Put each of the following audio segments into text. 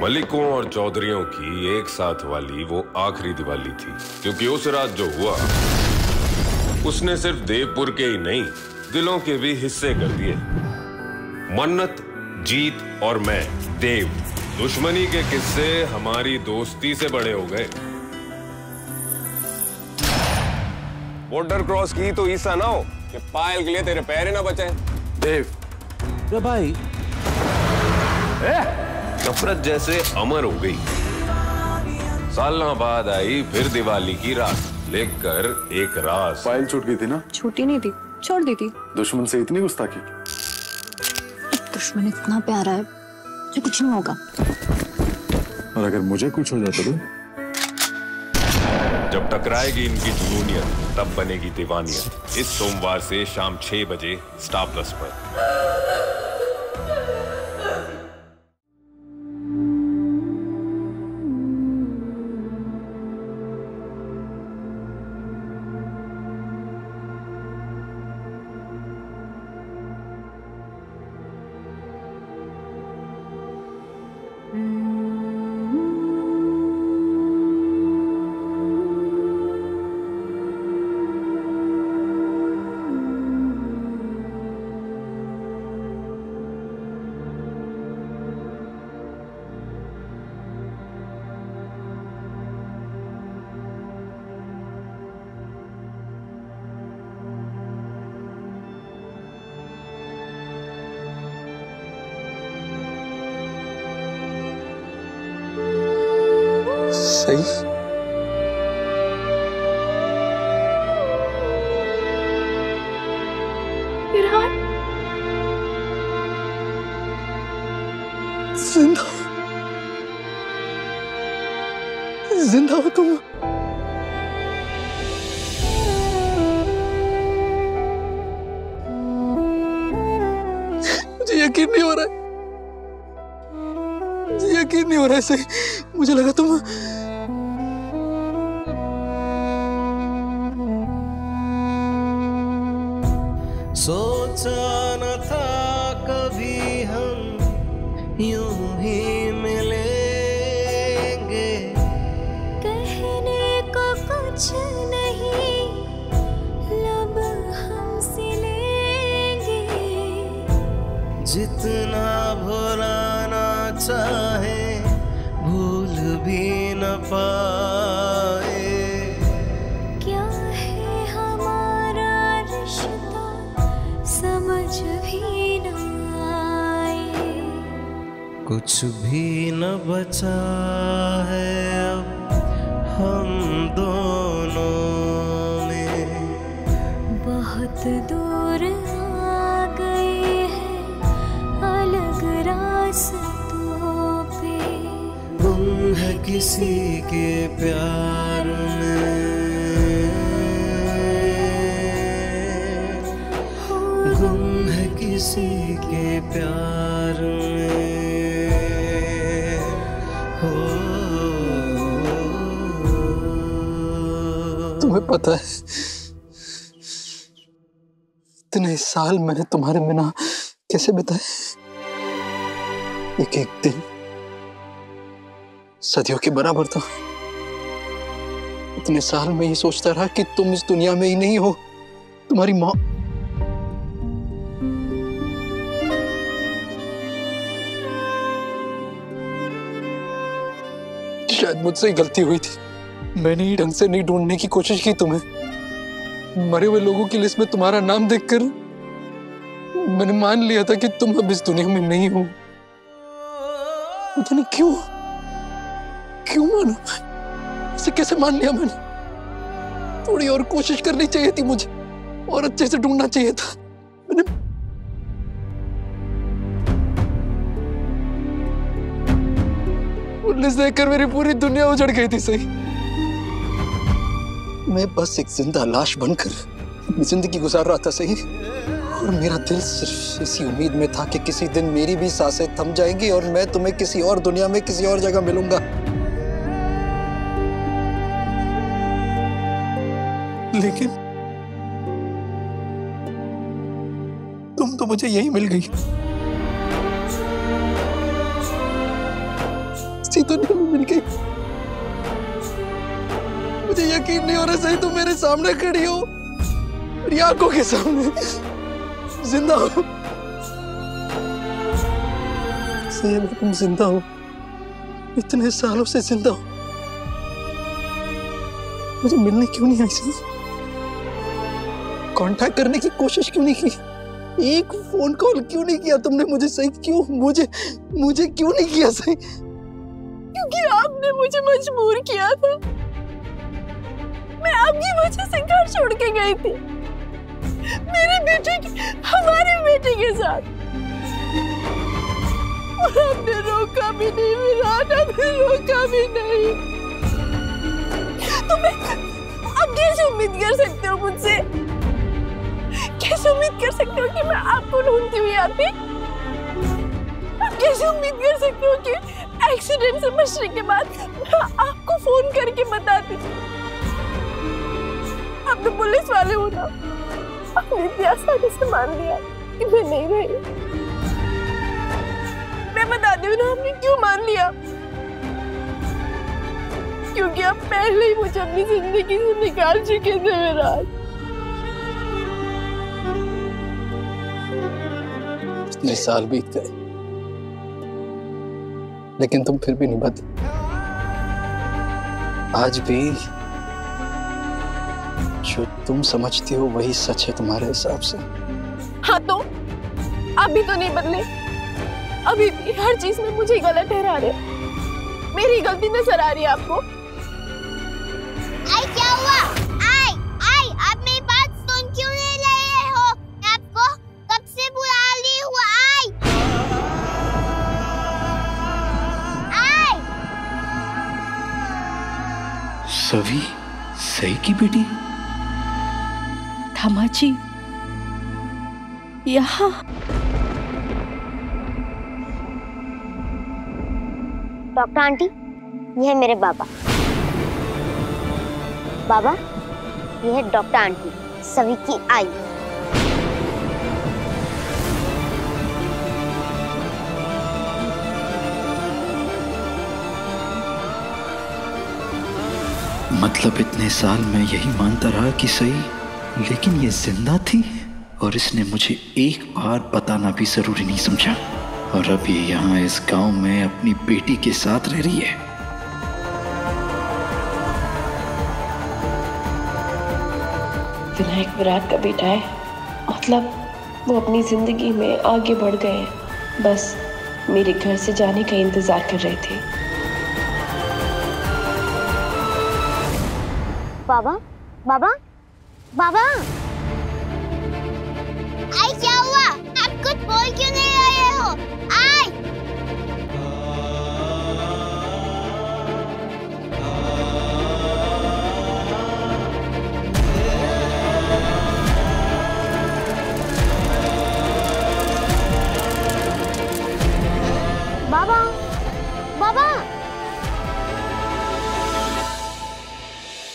मलिकों और चौधरियों की एक साथ वाली वो आखिरी दिवाली थी, क्योंकि उस रात जो हुआ उसने सिर्फ देवपुर के ही नहीं, दिलों के भी हिस्से कर दिए। मन्नत, जीत और मैं, देव, दुश्मनी के किस्से हमारी दोस्ती से बड़े हो गए। बॉर्डर क्रॉस की तो ईसा ना हो कि पायल के लिए तेरे पैर ही ना बचे। देव भाई नफरत जैसे अमर हो गई। सालों बाद आई फिर दिवाली की रात, लेकर एक राज। पायल छूट गई थी ना? छूटी नहीं थी, छोड़ दी थी। दुश्मन से इतनी गुस्ताखी? दुश्मन इतना प्यारा है जो कुछ नहीं होगा। और अगर मुझे कुछ हो जाता तो? जब टकराएगी इनकी जुनूनियत तब बनेगी दीवानियत। इस सोमवार से शाम 6 बजे स्टार प्लस पर। सही। इरहान जिंदा, जिंदा हो तुम। मुझे यकीन नहीं हो रहा है, मुझे यकीन नहीं हो रहा है। सही, मुझे लगा तुम सोचा न था कभी हम यूं ही मिलेंगे। कहने को कुछ नहीं, लब हम सिलेंगे। जितना भुलाना चाहे भूल भी न पाए। समझ भी न आए। कुछ भी न बचा है अब हम दोनों में। बहुत दूर आ गए हैं अलग रास्तों पे। गुम है किसी के प्यार में, गुम है किसी के प्यार में। हो तुम्हें पता है इतने साल मैंने तुम्हारे बिना कैसे बिताए? एक एक दिन सदियों के बराबर था। इतने साल में ये सोचता रहा कि तुम इस दुनिया में ही नहीं हो, तुम्हारी माँ। शायद मुझसे ही गलती हुई थी। मैंने ही ढंग से नहीं ढूंढने की कोशिश की तुम्हें। मरे हुए लोगों की लिस्ट में तुम्हारा नाम देखकर मैंने मान लिया था कि तुम अब इस दुनिया में नहीं हो। पता नहीं क्यों माना? इसे कैसे मान लिया मैंने? थोड़ी और कोशिश करनी चाहिए थी मुझे, और अच्छे से ढूंढना चाहिए था। मैंने पुलिस देखकर मेरी पूरी दुनिया उजड़ गई थी। सही, मैं बस एक जिंदा लाश बनकर अपनी जिंदगी गुजार रहा था। सही, और मेरा दिल सिर्फ इसी उम्मीद में था कि किसी दिन मेरी भी सांसें थम जाएंगी और मैं तुम्हें किसी और दुनिया में किसी और जगह मिलूंगा। लेकिन तुम तो मुझे यही मिल गई। दुनिया में मिल गई। मुझे यकीन नहीं हो रहा सही तुम मेरे सामने खड़ी हो, मेरी आंखों के सामने जिंदा हो। सही है, तुम जिंदा हो, इतने सालों से जिंदा हो। मुझे मिलने क्यों नहीं आई सही? कांटेक्ट करने की कोशिश क्यों नहीं की? एक फोन कॉल क्यों नहीं किया तुमने मुझे सही? क्यों मुझे क्यों नहीं किया सही? क्योंकि आपने मुझे मजबूर किया था। मैं आपकी वजह से घर छोड़ के गई थी, मेरे बेटे के, हमारे बेटे के साथ, और आपने रोका भी नहीं, विराट आपने रोका भी नहीं। तो मैं अब कैसे उम्मीद कर सकते हो मुझसे? कैसे उम्मीद कर सकते हो कि मैं आपको ढूंढती हुई आती? आप कैसे उम्मीद कर सकते हो कि एक्सीडेंट से बचने के बाद मैं आपको फोन करके बताती? आप तो पुलिस वाले हो ना, आपने इतनी आसानी से मान लिया कि मैं नहीं रही। मैं बताती हूँ ना आपने क्यों मान लिया, क्योंकि आप पहले ही मुझे अपनी जिंदगी से निकाल चुके थे विराट। इतने साल बीत गए लेकिन तुम फिर भी नहीं बदली। आज भी जो तुम समझती हो वही सच है तुम्हारे हिसाब से। हाँ तो अभी तो नहीं बदले, अभी भी हर चीज में मुझे गलत ठहरा रहे। मेरी गलती नजर आ रही है आपको? आई क्या हुआ? आई आप मेरी बात सुन क्यों नहीं रहे हो? मैं आपको कब से बुला रही हूँ। आई सभी सही की बेटी? धमाजी यहाँ? डॉक्टर आंटी, ये है मेरे बाबा। बाबा, ये है डॉक्टर आंटी, सभी की आई। मतलब इतने साल मैं यही मानता रहा कि सही, लेकिन ये जिंदा थी और इसने मुझे एक बार बताना भी जरूरी नहीं समझा, और अब ये यहाँ इस गांव में अपनी बेटी के साथ रह रही है। विनायक विराट का बेटा है, मतलब वो अपनी जिंदगी में आगे बढ़ गए हैं, बस मेरे घर से जाने का इंतजार कर रहे थे। बाबा, बाबा, बाबा, आई क्या हुआ? आप कुछ बोल क्यों नहीं रहे हो? आई बाबा, बाबा,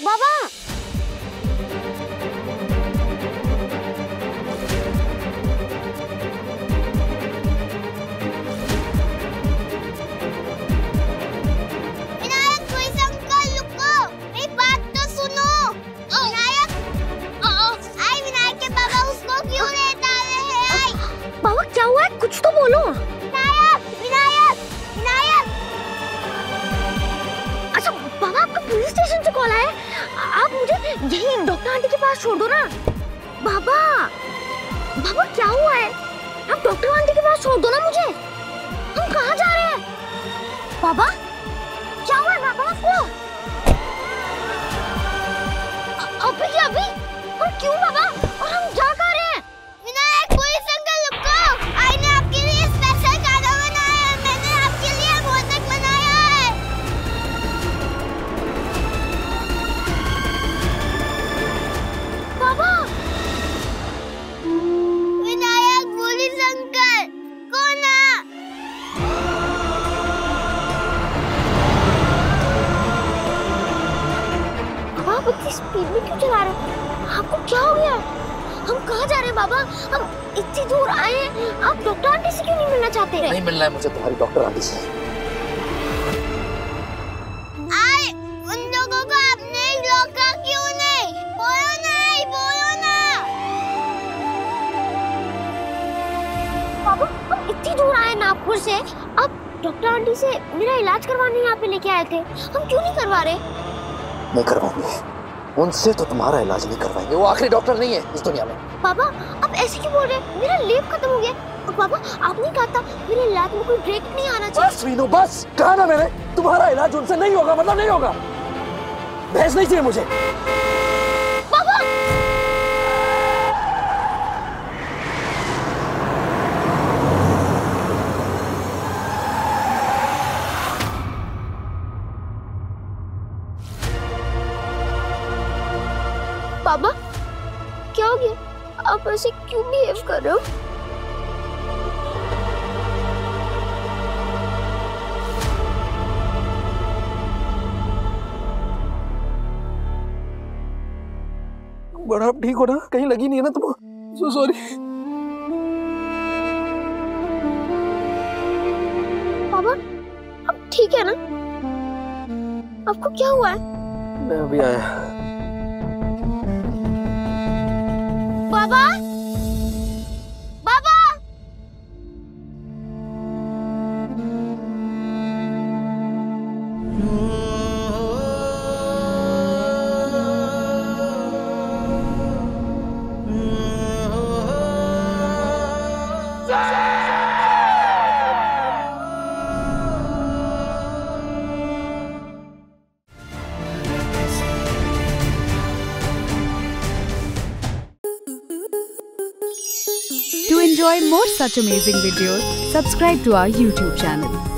बाबा, विनायक प्लीज अंकल रुको, मेरी बात तो सुनो। विनायक, आई विनायक के बाबा उसको क्यों नहीं डाले हैं? आई बाबा क्या हुआ है? कुछ तो बोलो। विनायक, विनायक, विनायक। अच्छा बाबा, आपका पुलिस स्टेशन से कॉल आया है, आप मुझे यही डॉक्टर आंटी के पास छोड़ दो ना। बाबा, बाबा क्या हुआ है? आप डॉक्टर आंटी के पास छोड़ दो ना मुझे। हम कहाँ जा रहे हैं? बाबा क्या हुआ है बाबा आपको? अभी क्या अभी? और क्यों बाबा? और हम जा कहाँ रहे हैं? विनायक पुलिस अंकल रुको, आई ने आपके लिए स्पेशल खाना बनाया है, मैंने आपके लिए मोदक बनाया है। बाबा, विनायक पुलिस अंकल कौन है? आप इतनी स्पीड में क्यों चला रहे हैं? आपको क्या हो गया? हम कहाँ जा रहे हैं बाबा? हम इतनी दूर आए हैं, आप डॉक्टर आंटी से क्यों नहीं मिलना चाहते? नहीं मिलना है मुझे तुम्हारी डॉक्टर आंटी से। पापा हम इतनी दूर आए नागपुर से, अब डॉक्टर आंटी से मेरा इलाज करवाने यहाँ पे लेके आए थे, हम क्यों नहीं करवा रहे? नहीं करवाएंगे, उनसे तो तुम्हारा इलाज नहीं करवाएंगे, वो आखिरी डॉक्टर नहीं है इस दुनिया में। पापा आप ऐसे क्यों बोल रहे हैं? मेरा लेब खत्म हो गया। और पापा आपने कहा था मेरे इलाज में कोई ब्रेक नहीं आना चाहिए। बस वीनू बस, कहा ना मैंने, तुम्हारा इलाज उनसे नहीं होगा मतलब नहीं होगा। बहस नहीं चाहिए मुझे। पापा पापा क्या हो गया? आप ऐसे क्यों बिहेव कर रहे हो? बड़ा आप ठीक हो ना? कहीं लगी नहीं है ना तुम? So sorry. पापा अब ठीक है ना? आपको क्या हुआ है? मैं अभी आया। बाबा बाबा To enjoy more such amazing videos, subscribe to our YouTube channel.